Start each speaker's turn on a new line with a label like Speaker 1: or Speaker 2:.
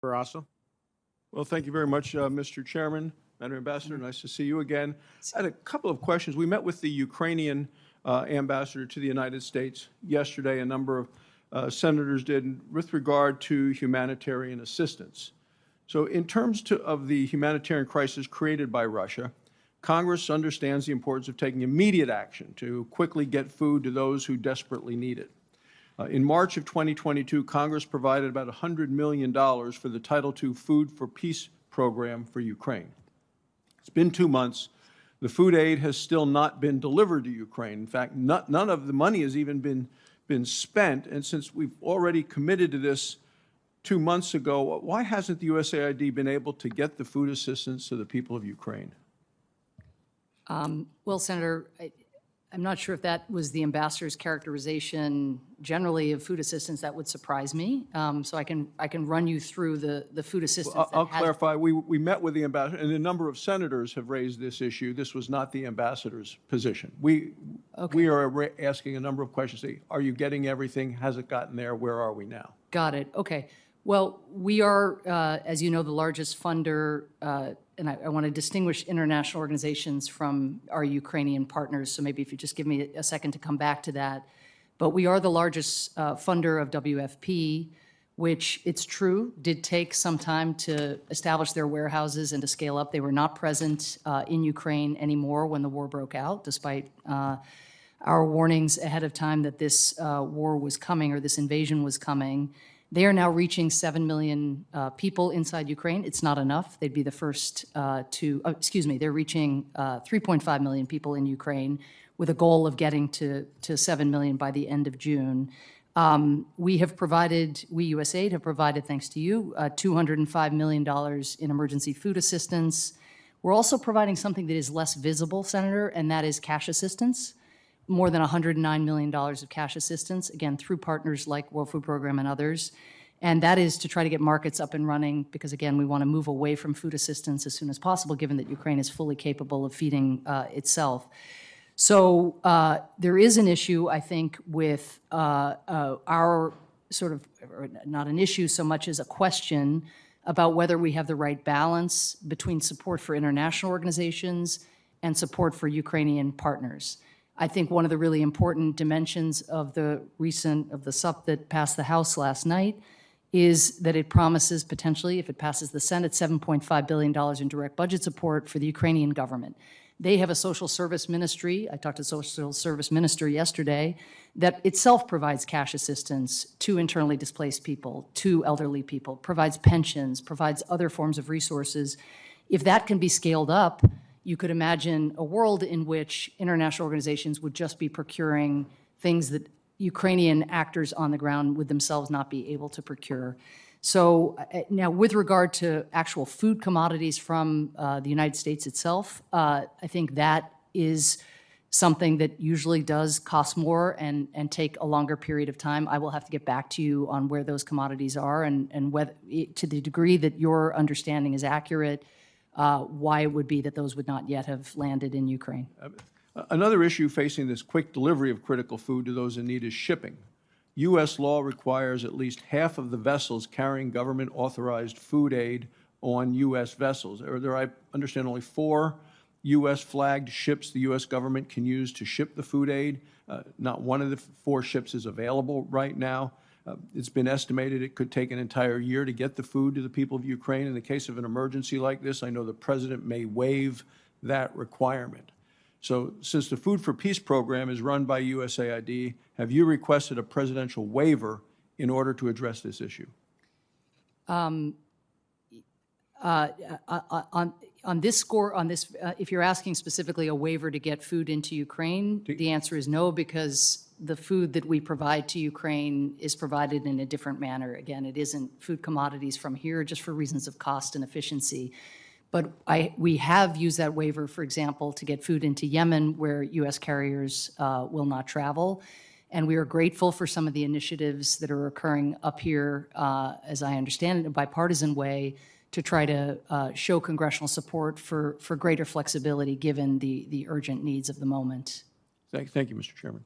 Speaker 1: Barrasso.
Speaker 2: Well, thank you very much, Mr. Chairman. Madam Ambassador, nice to see you again. I had a couple of questions. We met with the Ukrainian ambassador to the United States yesterday. A number of senators did with regard to humanitarian assistance. So in terms of the humanitarian crisis created by Russia, Congress understands the importance of taking immediate action to quickly get food to those who desperately need it. In March of 2022, Congress provided about $100 million for the Title II Food for Peace program for Ukraine. It's been 2 months. The food aid has still not been delivered to Ukraine. In fact, none of the money has even been spent. And since we've already committed to this 2 months ago, why hasn't the USAID been able to get the food assistance to the people of Ukraine?
Speaker 3: Well, Senator, I'm not sure if that was the ambassador's characterization generally of food assistance. That would surprise me. So I can run you through the food assistance.
Speaker 2: Well, I'll clarify. We met with the ambassador, and a number of senators have raised this issue. This was not the ambassador's position. We are asking a number of questions. Are you getting everything? Has it gotten there? Where are we now?
Speaker 3: Got it. Okay. Well, we are, as you know, the largest funder, and I want to distinguish international organizations from our Ukrainian partners, so maybe if you just give me a second to come back to that. But we are the largest funder of WFP, which, it's true, did take some time to establish their warehouses and to scale up. They were not present in Ukraine anymore when the war broke out, despite our warnings ahead of time that this war was coming, or this invasion was coming. They are now reaching 7 million people inside Ukraine. It's not enough. They'd be the first they're reaching 3.5 million people in Ukraine with a goal of getting to 7 million by the end of June. We, USAID, have provided, thanks to you, $205 million in emergency food assistance. We're also providing something that is less visible, Senator, and that is cash assistance. More than $109 million of cash assistance, again, through partners like World Food Program and others. And that is to try to get markets up and running because, again, we want to move away from food assistance as soon as possible, given that Ukraine is fully capable of feeding itself. So there is an issue, I think, with our sort of, or not an issue so much as a question about whether we have the right balance between support for international organizations and support for Ukrainian partners. I think one of the really important dimensions of the SUP that passed the House last night is that it promises potentially, if it passes the Senate, $7.5 billion in direct budget support for the Ukrainian government. They have a social service ministry. I talked to the social service minister yesterday that itself provides cash assistance to internally displaced people, to elderly people, provides pensions, provides other forms of resources. If that can be scaled up, you could imagine a world in which international organizations would just be procuring things that Ukrainian actors on the ground would themselves not be able to procure. So now with regard to actual food commodities from the United States itself, I think that is something that usually does cost more and take a longer period of time. I will have to get back to you on where those commodities are and whether, to the degree that your understanding is accurate, why it would be that those would not yet have landed in Ukraine.
Speaker 2: Another issue facing this quick delivery of critical food to those in need is shipping. U.S. law requires at least half of the vessels carrying government-authorized food aid on U.S. vessels. There, I understand, only 4 U.S.-flagged ships the U.S. government can use to ship the food aid. Not one of the 4 ships is available right now. It's been estimated it could take an entire year to get the food to the people of Ukraine. In the case of an emergency like this, I know the president may waive that requirement. So since the Food for Peace program is run by USAID, have you requested a presidential waiver in order to address this issue?
Speaker 3: On this score, if you're asking specifically a waiver to get food into Ukraine, the answer is no, because the food that we provide to Ukraine is provided in a different manner. Again, it isn't food commodities from here just for reasons of cost and efficiency. But we have used that waiver, for example, to get food into Yemen, where U.S. carriers will not travel. And we are grateful for some of the initiatives that are occurring up here, as I understand it, in a bipartisan way, to try to show congressional support for greater flexibility given the urgent needs of the moment.
Speaker 2: Thank you, Mr. Chairman.